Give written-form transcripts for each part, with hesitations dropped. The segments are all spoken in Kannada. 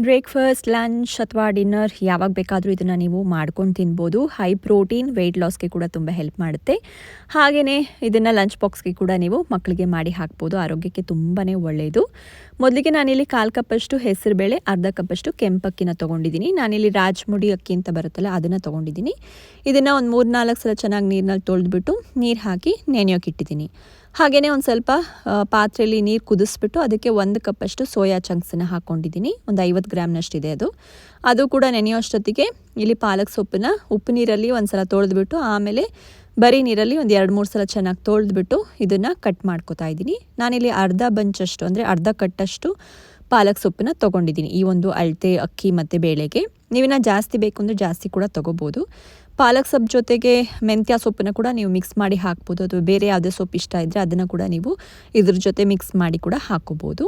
ಬ್ರೇಕ್ಫಾಸ್ಟ್, ಲಂಚ್ ಅಥವಾ ಡಿನ್ನರ್ ಯಾವಾಗ ಬೇಕಾದರೂ ಇದನ್ನು ನೀವು ಮಾಡ್ಕೊಂಡು ತಿನ್ಬೋದು. ಹೈ ಪ್ರೋಟೀನ್, ವೆಯ್ಟ್ ಲಾಸ್ಗೆ ಕೂಡ ತುಂಬ ಹೆಲ್ಪ್ ಮಾಡುತ್ತೆ. ಹಾಗೆಯೇ ಇದನ್ನು ಲಂಚ್ ಬಾಕ್ಸ್ಗೆ ಕೂಡ ನೀವು ಮಕ್ಕಳಿಗೆ ಮಾಡಿ ಹಾಕ್ಬೋದು. ಆರೋಗ್ಯಕ್ಕೆ ತುಂಬಾ ಒಳ್ಳೆಯದು. ಮೊದಲಿಗೆ ನಾನಿಲ್ಲಿ 1/4 ಕಪ್ಪಷ್ಟು ಹೆಸರುಬೇಳೆ, ಅರ್ಧ ಕಪ್ಪಷ್ಟು ಕೆಂಪಕ್ಕಿನ ತೊಗೊಂಡಿದ್ದೀನಿ. ನಾನಿಲ್ಲಿ ರಾಜ್ಮುಡಿ ಅಕ್ಕಿ ಅಂತ ಬರುತ್ತಲ್ಲ ಅದನ್ನು ತೊಗೊಂಡಿದ್ದೀನಿ. ಇದನ್ನು ಒಂದು 3-4 ಸಲ ಚೆನ್ನಾಗಿ ನೀರಿನಲ್ಲಿ ತೊಳೆದ್ಬಿಟ್ಟು ನೀರು ಹಾಕಿ ನೆನೆಯೋಕೆ ಇಟ್ಟಿದ್ದೀನಿ. ಹಾಗೆಯೇ ಒಂದು ಸ್ವಲ್ಪ ಪಾತ್ರೆಯಲ್ಲಿ ನೀರು ಕುದಿಸ್ಬಿಟ್ಟು ಅದಕ್ಕೆ 1 ಕಪ್ಪಷ್ಟು ಸೋಯಾ ಚಂಕ್ಸನ್ನು ಹಾಕ್ಕೊಂಡಿದ್ದೀನಿ. ಒಂದು 50 ಗ್ರಾಮ್ನಷ್ಟಿದೆ ಅದು ಕೂಡ ನೆನೆಯೋಷ್ಟೊತ್ತಿಗೆ ಇಲ್ಲಿ ಪಾಲಕ್ ಸೊಪ್ಪನ್ನ ಉಪ್ಪು ನೀರಲ್ಲಿ ಒಂದು ಸಲ ತೊಳೆದ್ಬಿಟ್ಟು ಆಮೇಲೆ ಬರೀ ನೀರಲ್ಲಿ ಒಂದು 2-3 ಸಲ ಚೆನ್ನಾಗಿ ತೊಳೆದ್ಬಿಟ್ಟು ಇದನ್ನು ಕಟ್ ಮಾಡ್ಕೊತಾ ಇದ್ದೀನಿ. ನಾನಿಲ್ಲಿ ಅರ್ಧ ಬಂಚಷ್ಟು ಅಂದರೆ ಅರ್ಧ ಕಟ್ಟಷ್ಟು ಪಾಲಕ್ ಸೊಪ್ಪನ್ನ ತೊಗೊಂಡಿದ್ದೀನಿ ಈ ಒಂದು ಅಳತೆ ಅಕ್ಕಿ ಮತ್ತು ಬೇಳೆಗೆ. ನೀವಿನ್ನ ಜಾಸ್ತಿ ಬೇಕು ಅಂದರೆ ಜಾಸ್ತಿ ಕೂಡ ತೊಗೋಬೋದು. ಪಾಲಕ್ ಸೊಪ್ಪು ಜೊತೆಗೆ ಮೆಂತ್ಯ ಸೊಪ್ಪನ್ನು ಕೂಡ ನೀವು ಮಿಕ್ಸ್ ಮಾಡಿ ಹಾಕ್ಬೋದು, ಅಥವಾ ಬೇರೆ ಯಾವುದೇ ಸೊಪ್ಪು ಇಷ್ಟ ಇದ್ದರೆ ಅದನ್ನು ಕೂಡ ನೀವು ಇದ್ರ ಜೊತೆ ಮಿಕ್ಸ್ ಮಾಡಿ ಕೂಡ ಹಾಕೋಬೋದು.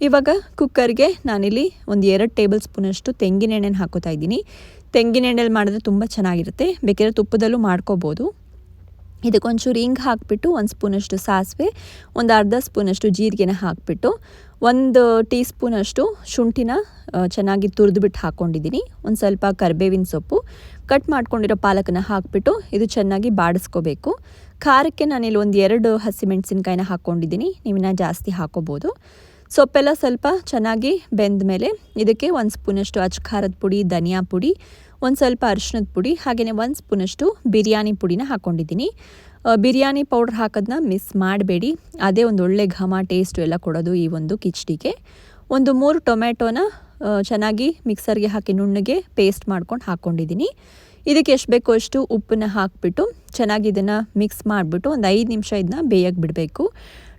ಇವಾಗ ಕುಕ್ಕರ್ಗೆ ನಾನಿಲ್ಲಿ ಒಂದು 2 ಟೇಬಲ್ ಸ್ಪೂನಷ್ಟು ತೆಂಗಿನ ಎಣ್ಣೆನ ಹಾಕೋತಾ ಇದ್ದೀನಿ. ತೆಂಗಿನ ಎಣ್ಣೆಲಿ ಮಾಡಿದ್ರೆ ತುಂಬ ಚೆನ್ನಾಗಿರುತ್ತೆ. ಬೇಕಾದ್ರೆ ತುಪ್ಪದಲ್ಲೂ ಮಾಡ್ಕೋಬೋದು. ಇದಕ್ಕೊಂಚೂರು ಹಿಂಗೆ ಹಾಕಿಬಿಟ್ಟು 1 ಸ್ಪೂನಷ್ಟು ಸಾಸಿವೆ, ಒಂದು ಅರ್ಧ ಸ್ಪೂನಷ್ಟು ಜೀರಿಗೆನ ಹಾಕಿಬಿಟ್ಟು 1 ಟೀ ಸ್ಪೂನಷ್ಟು ಶುಂಠಿನ ಚೆನ್ನಾಗಿ ತುರಿದ್ಬಿಟ್ಟು ಹಾಕ್ಕೊಂಡಿದ್ದೀನಿ. ಒಂದು ಸ್ವಲ್ಪ ಕರಿಬೇವಿನ ಸೊಪ್ಪು, ಕಟ್ ಮಾಡ್ಕೊಂಡಿರೋ ಪಾಲಕನ್ನ ಹಾಕಿಬಿಟ್ಟು ಇದು ಚೆನ್ನಾಗಿ ಬಾಡಿಸ್ಕೋಬೇಕು. ಖಾರಕ್ಕೆ ನಾನಿಲ್ಲಿ ಒಂದು 2 ಹಸಿಮೆಣಸಿನ್ಕಾಯಿನ ಹಾಕ್ಕೊಂಡಿದ್ದೀನಿ. ನೀವಿನ್ನ ಜಾಸ್ತಿ ಹಾಕೋಬೋದು. ಸೊಪ್ಪೆಲ್ಲ ಸ್ವಲ್ಪ ಚೆನ್ನಾಗಿ ಬೆಂದ ಮೇಲೆ ಇದಕ್ಕೆ 1 ಸ್ಪೂನಷ್ಟು ಅಚ್ಚ ಖಾರದ ಪುಡಿ, ಧನಿಯಾ ಪುಡಿ, ಒಂದು ಸ್ವಲ್ಪ ಅರಿಶಿಣದ ಪುಡಿ, ಹಾಗೆಯೇ 1 ಸ್ಪೂನಷ್ಟು ಬಿರಿಯಾನಿ ಪುಡಿನ ಹಾಕ್ಕೊಂಡಿದ್ದೀನಿ. ಬಿರಿಯಾನಿ ಪೌಡ್ರ್ ಹಾಕೋದನ್ನ ಮಿಸ್ ಮಾಡಬೇಡಿ. ಅದೇ ಒಂದು ಒಳ್ಳೆ ಘಮ, ಟೇಸ್ಟು ಎಲ್ಲ ಕೊಡೋದು ಈ ಒಂದು ಕಿಚಡಿಗೆ. ಒಂದು 3 ಟೊಮೆಟೊನ ಚೆನ್ನಾಗಿ ಮಿಕ್ಸರ್ಗೆ ಹಾಕಿ ನುಣ್ಣಗೆ ಪೇಸ್ಟ್ ಮಾಡ್ಕೊಂಡು ಹಾಕ್ಕೊಂಡಿದ್ದೀನಿ. ಇದಕ್ಕೆ ಎಷ್ಟು ಬೇಕೋ ಅಷ್ಟು ಉಪ್ಪನ್ನ ಹಾಕಿಬಿಟ್ಟು ಚೆನ್ನಾಗಿ ಇದನ್ನು ಮಿಕ್ಸ್ ಮಾಡಿಬಿಟ್ಟು ಒಂದು 5 ನಿಮಿಷ ಇದನ್ನ ಬೇಯಕ್ಕೆ ಬಿಡಬೇಕು.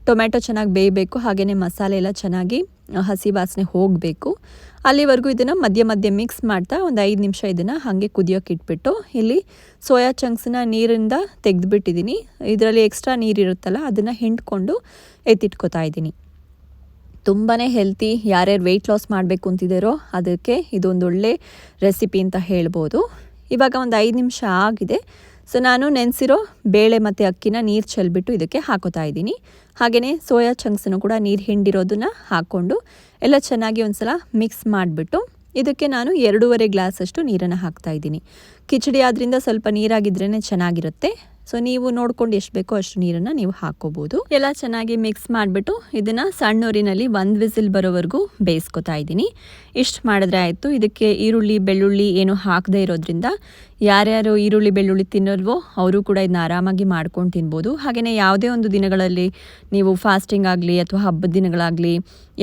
ಟೊಮೆಟೊ ಚೆನ್ನಾಗಿ ಬೇಯಬೇಕು, ಹಾಗೆಯೇ ಮಸಾಲೆ ಎಲ್ಲ ಚೆನ್ನಾಗಿ ಹಸಿ ವಾಸನೆ ಹೋಗಬೇಕು. ಅಲ್ಲಿವರೆಗೂ ಇದನ್ನು ಮಧ್ಯೆ ಮಿಕ್ಸ್ ಮಾಡ್ತಾ ಒಂದು 5 ನಿಮಿಷ ಇದನ್ನು ಹಾಗೆ ಕುದಿಯೋಕೆ ಇಟ್ಬಿಟ್ಟು ಇಲ್ಲಿ ಸೋಯಾ ಚಂಕ್ಸನ್ನ ನೀರಿಂದ ತೆಗೆದುಬಿಟ್ಟಿದ್ದೀನಿ. ಇದರಲ್ಲಿ ಎಕ್ಸ್ಟ್ರಾ ನೀರಿರುತ್ತಲ್ಲ ಅದನ್ನು ಹಿಂಡ್ಕೊಂಡು ಎತ್ತಿಟ್ಕೋತಾ ಇದ್ದೀನಿ. ತುಂಬಾ ಹೆಲ್ತಿ. ಯಾರ್ಯಾರು ವೆಯ್ಟ್ ಲಾಸ್ ಮಾಡಬೇಕು ಅಂತಿದ್ದಾರೋ ಅದಕ್ಕೆ ಇದೊಂದು ಒಳ್ಳೆ ರೆಸಿಪಿ ಅಂತ ಹೇಳ್ಬೋದು. ಇವಾಗ ಒಂದು 5 ನಿಮಿಷ ಆಗಿದೆ. ಸೊ ನಾನು ನೆನೆಸಿರೋ ಬೇಳೆ ಮತ್ತು ಅಕ್ಕಿನ ನೀರು ಚೆಲ್ಬಿಟ್ಟು ಇದಕ್ಕೆ ಹಾಕೋತಾ ಇದ್ದೀನಿ. ಹಾಗೆಯೇ ಸೋಯಾ ಚಂಕ್ಸನ್ನು ಕೂಡ ನೀರು ಹಿಂಡಿರೋದನ್ನು ಹಾಕ್ಕೊಂಡು ಎಲ್ಲ ಚೆನ್ನಾಗಿ ಒಂದು ಸಲ ಮಿಕ್ಸ್ ಮಾಡಿಬಿಟ್ಟು ಇದಕ್ಕೆ ನಾನು 2.5 ಗ್ಲಾಸಷ್ಟು ನೀರನ್ನು ಹಾಕ್ತಾ ಇದ್ದೀನಿ. ಕಿಚಡಿ ಆದ್ರಿಂದ ಸ್ವಲ್ಪ ನೀರಾಗಿದ್ರೇ ಚೆನ್ನಾಗಿರುತ್ತೆ. ಸೊ ನೀವು ನೋಡ್ಕೊಂಡು ಎಷ್ಟು ಬೇಕೋ ಅಷ್ಟು ನೀರನ್ನು ನೀವು ಹಾಕ್ಕೋಬೋದು. ಎಲ್ಲ ಚೆನ್ನಾಗಿ ಮಿಕ್ಸ್ ಮಾಡಿಬಿಟ್ಟು ಇದನ್ನು ಸಣ್ಣ ಉರಿನಲ್ಲಿ 1 ವಿಸಿಲ್ ಬರೋವರೆಗೂ ಬೇಯಿಸ್ಕೊತಾ ಇದ್ದೀನಿ. ಇಷ್ಟು ಮಾಡಿದ್ರೆ ಆಯಿತು. ಇದಕ್ಕೆ ಈರುಳ್ಳಿ, ಬೆಳ್ಳುಳ್ಳಿ ಏನು ಹಾಕದೇ ಇರೋದ್ರಿಂದ ಯಾರ್ಯಾರು ಈರುಳ್ಳಿ, ಬೆಳ್ಳುಳ್ಳಿ ತಿನ್ನೋಲ್ವೋ ಅವರು ಕೂಡ ಇದನ್ನ ಆರಾಮಾಗಿ ಮಾಡ್ಕೊಂಡು ತಿನ್ಬೋದು. ಹಾಗೆಯೇ ಯಾವುದೇ ಒಂದು ದಿನಗಳಲ್ಲಿ ನೀವು ಫಾಸ್ಟಿಂಗ್ ಆಗಲಿ ಅಥವಾ ಹಬ್ಬದ ದಿನಗಳಾಗಲಿ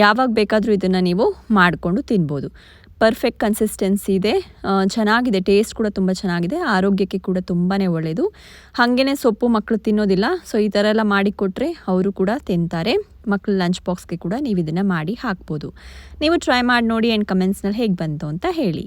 ಯಾವಾಗ ಬೇಕಾದರೂ ಇದನ್ನು ನೀವು ಮಾಡಿಕೊಂಡು ತಿನ್ಬೋದು. ಪರ್ಫೆಕ್ಟ್ ಕನ್ಸಿಸ್ಟೆನ್ಸಿ ಇದೆ, ಚೆನ್ನಾಗಿದೆ. ಟೇಸ್ಟ್ ಕೂಡ ತುಂಬ ಚೆನ್ನಾಗಿದೆ. ಆರೋಗ್ಯಕ್ಕೆ ಕೂಡ ತುಂಬಾ ಒಳ್ಳೆಯದು. ಹಾಗೇ ಸೊಪ್ಪು ಮಕ್ಕಳು ತಿನ್ನೋದಿಲ್ಲ. ಸೊ ಈ ಥರ ಎಲ್ಲ ಮಾಡಿಕೊಟ್ರೆ ಅವರು ಕೂಡ ತಿಂತಾರೆ. ಮಕ್ಕಳು ಲಂಚ್ ಬಾಕ್ಸ್ಗೆ ಕೂಡ ನೀವು ಇದನ್ನು ಮಾಡಿ ಹಾಕ್ಬೋದು. ನೀವು ಟ್ರೈ ಮಾಡಿ ನೋಡಿ ಆ್ಯಂಡ್ ಕಮೆಂಟ್ಸ್ನಲ್ಲಿ ಹೇಗೆ ಬಂತು ಅಂತ ಹೇಳಿ.